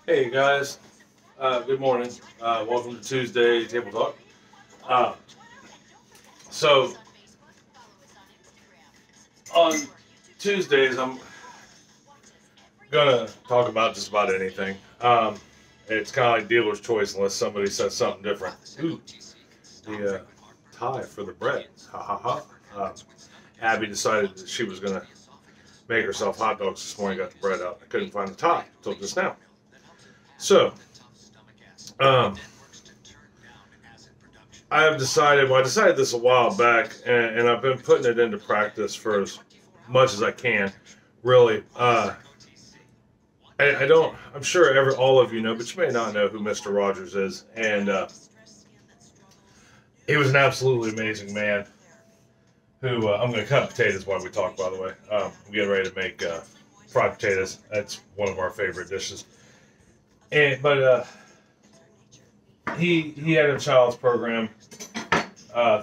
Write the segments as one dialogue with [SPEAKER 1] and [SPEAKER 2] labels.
[SPEAKER 1] Hey guys, good morning. Welcome to Tuesday Table Talk. Uh, so on Tuesdays, I'm gonna talk about just about anything. It's kind of like dealer's choice unless somebody says something different. Ooh, the tie for the bread. Ha ha ha. Abby decided that she was gonna make herself hot dogs this morning. Got the bread out. I couldn't find the tie until just now. So um, I have decided. Well, I decided this a while back, and I've been putting it into practice for as much as I can. Really, I don't. I'm sure all of you know, but you may not know who Mister Rogers is, and he was an absolutely amazing man. Who I'm going to cut potatoes while we talk. By the way, I'm getting ready to make fried potatoes. That's one of our favorite dishes. But he had a child's program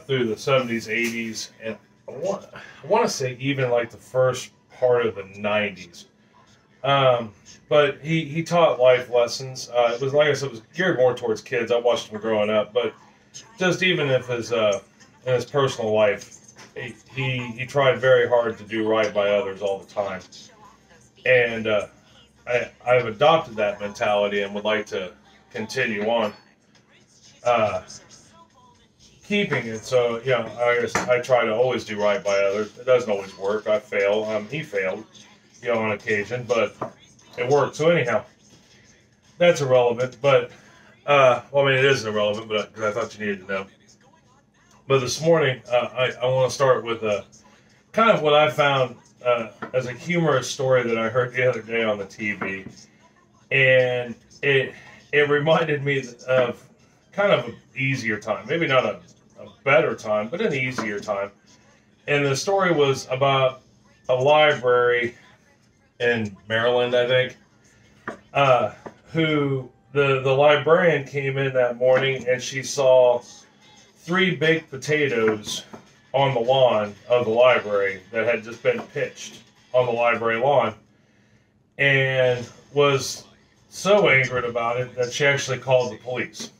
[SPEAKER 1] through the 70s, 80s, and I want to say even like the first part of the 90s. But he taught life lessons. It was like I said, it was geared more towards kids. I watched him growing up, but just even if his in his personal life, he tried very hard to do right by others all the time, and I've adopted that mentality and would like to continue on. Uh, Keeping it. So, I try to always do right by others. It doesn't always work. I fail. He failed, on occasion, but it worked. So anyhow, that's irrelevant. But well, I mean, it isn't irrelevant, but because I thought you needed to know. But this morning, I want to start with kind of what I found as a humorous story that I heard the other day on the TV, and it reminded me of kind of an easier time, maybe not a better time, but an easier time. And the story was about a library in Maryland, I think, who the librarian came in that morning and she saw three baked potatoes on the lawn of the library that had just been pitched on the library lawn, and was so angered about it that she actually called the police.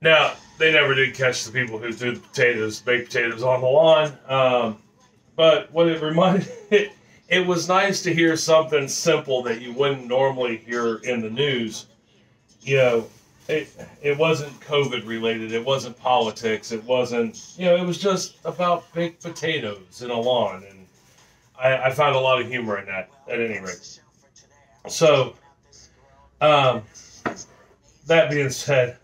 [SPEAKER 1] Now, they never did catch the people who threw the potatoes, baked potatoes, on the lawn. But what it reminded it was nice to hear something simple that you wouldn't normally hear in the news. You know, it wasn't COVID related. It wasn't politics. It wasn't, it was just about baked potatoes in a lawn. And I found a lot of humor in that, at any rate. So, um, that being said,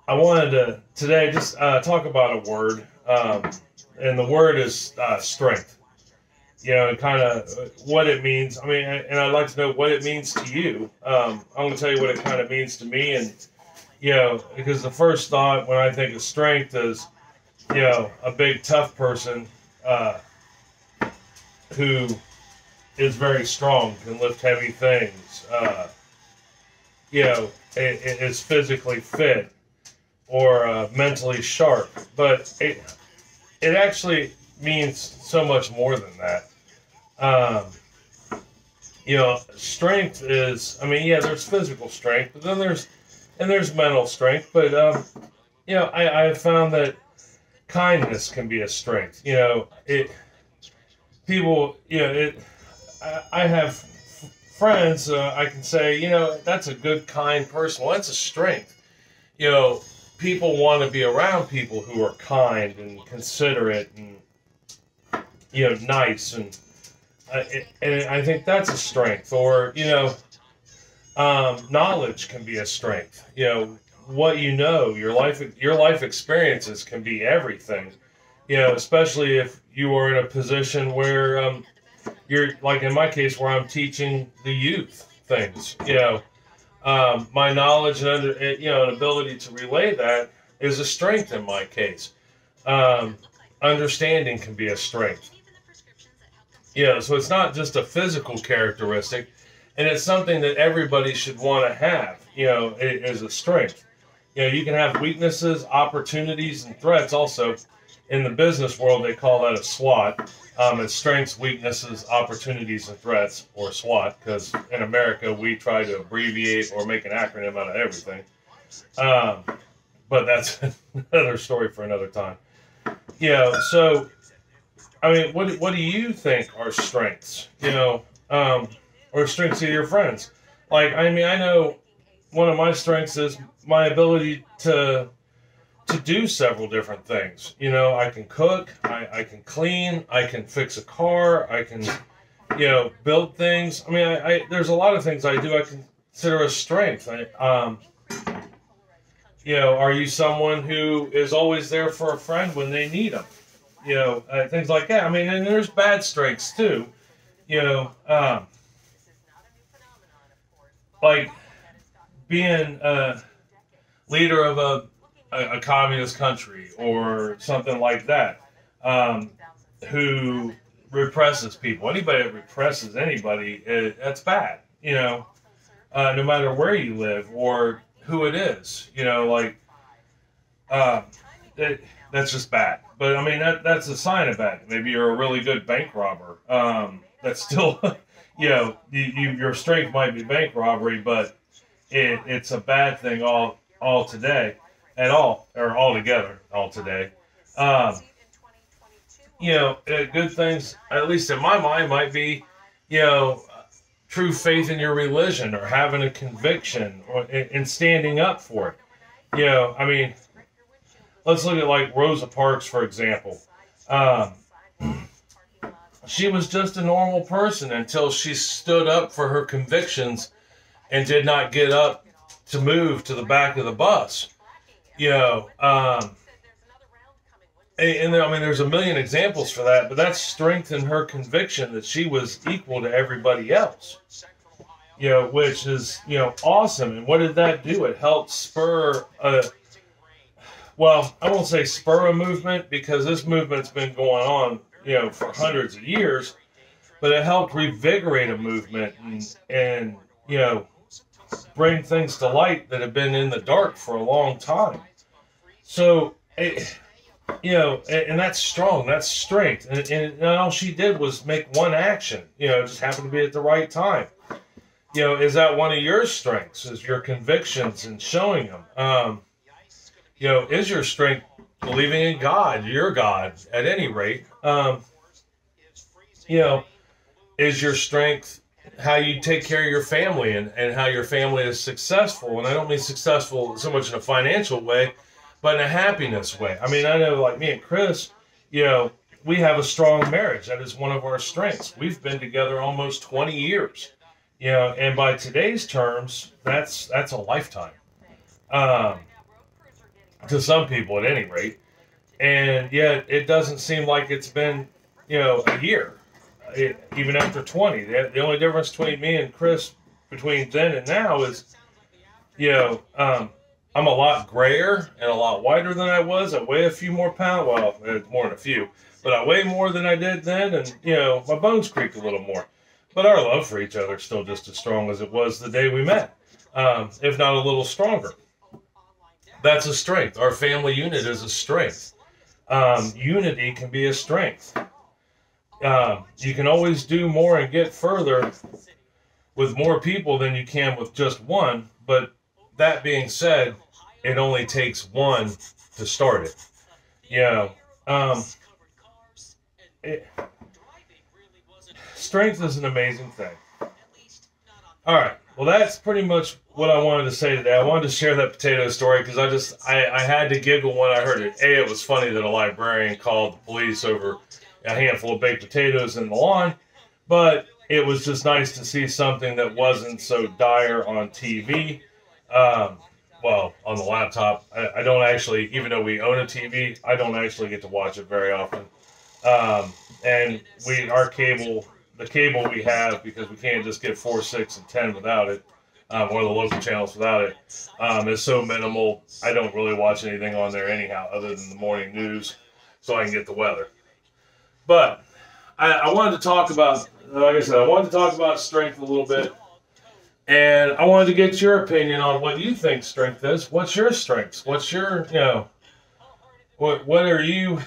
[SPEAKER 1] I wanted to today just talk about a word, and the word is strength. And kind of what it means. I mean, and I'd like to know what it means to you. I'm going to tell you what it kind of means to me, and because the first thought when I think of strength is, a big tough person who is very strong, can lift heavy things. Is physically fit or mentally sharp, but it actually means so much more than that. Um, Strength is, I mean, yeah, there's physical strength, but then there's mental strength. But I have found that kindness can be a strength. It people, I have friends. I can say, that's a good, kind person. Well, that's a strength. You know, People want to be around people who are kind and considerate and nice, and I think that's a strength. Or knowledge can be a strength. What your life experiences can be everything. Especially if you are in a position where you're like in my case where I'm teaching the youth things. My knowledge and an ability to relay that is a strength in my case. Understanding can be a strength. So it's not just a physical characteristic, and it's something that everybody should want to have. It is a strength. You can have weaknesses, opportunities, and threats also. In the business world, they call that a SWOT. It's strengths, weaknesses, opportunities, and threats, or SWOT, because in America we try to abbreviate or make an acronym out of everything. Um, but that's another story for another time. So I mean, what do you think are strengths? Or strengths of your friends? Like, I mean, I know one of my strengths is my ability to do several different things. I can cook, I can clean, I can fix a car, I can, build things. I mean, there's a lot of things I do I consider a strength. Are you someone who is always there for a friend when they need them? Things like that. I mean, and there's bad strengths too. You know, um, like being a leader of a communist country or something like that, who represses people. Anybody that represses anybody, that's bad. No matter where you live or who it is. Uh, that, that's just bad. But I mean, that's a sign of bad. Maybe you're a really good bank robber. That's still, your strength might be bank robbery, but it's a bad thing all today, all together, all today. Um, Good things, at least in my mind, might be, you know, true faith in your religion or having a conviction or and standing up for it. I mean, let's look at like Rosa Parks, for example. Um, she was just a normal person until she stood up for her convictions and did not get up to move to the back of the bus. You know, um, and I mean, there's a million examples for that, but that's strength in her conviction that she was equal to everybody else. Which is, awesome. And what did that do? It helped spur well, I won't say spur a movement because this movement's been going on, for hundreds of years, but it helped revigorate a movement and bring things to light that have been in the dark for a long time. So, and that's strong, that's strength. And all she did was make one action, it just happened to be at the right time. Is that one of your strengths? Is your convictions and showing them? Is your strength believing in God, your God, at any rate? Is your strength how you take care of your family and how your family is successful? And I don't mean successful so much in a financial way, but in a happiness way. I mean, I know like me and Chris, we have a strong marriage. That is one of our strengths. We've been together almost 20 years. And by today's terms, that's a lifetime. Um, to some people at any rate. And yet it doesn't seem like it's been, a year. Even after 20. The only difference between me and Chris between then and now is, I'm a lot grayer and a lot whiter than I was. I weigh a few more pounds. Well, more than a few. But I weigh more than I did then. And, my bones creak a little more. But our love for each other is still just as strong as it was the day we met, if not a little stronger. That's a strength. Our family unit is a strength. Unity can be a strength. You can always do more and get further with more people than you can with just one. But that being said, it only takes one to start it. It, Strength is an amazing thing. All right. Well, that's pretty much what I wanted to say today. I wanted to share that potato story because I had to giggle when I heard it. It was funny that a librarian called the police over a handful of baked potatoes in the lawn, but it was just nice to see something that wasn't so dire on TV. Well, on the laptop. I don't actually, even though we own a TV, I don't actually get to watch it very often. And the cable we have, because we can't just get 4, 6, and 10 without it, or the local channels without it, is so minimal. I don't really watch anything on there anyhow, other than the morning news, so I can get the weather. But I wanted to talk about, like I said, I wanted to talk about strength a little bit, and I wanted to get your opinion on what you think strength is. What's your strengths? What's your, what are you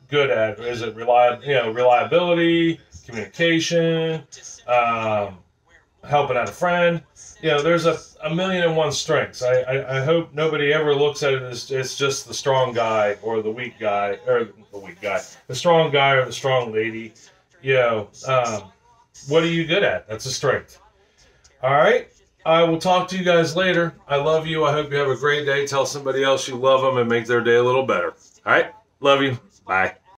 [SPEAKER 1] good at? Is it reliability, communication, helping out a friend? There's a million and one strengths. I hope nobody ever looks at it as it's just the strong guy or the weak guy, or the strong guy or the strong lady. What are you good at? That's a strength. All right. I will talk to you guys later. I love you. I hope you have a great day. Tell somebody else you love them and make their day a little better. All right. Love you. Bye.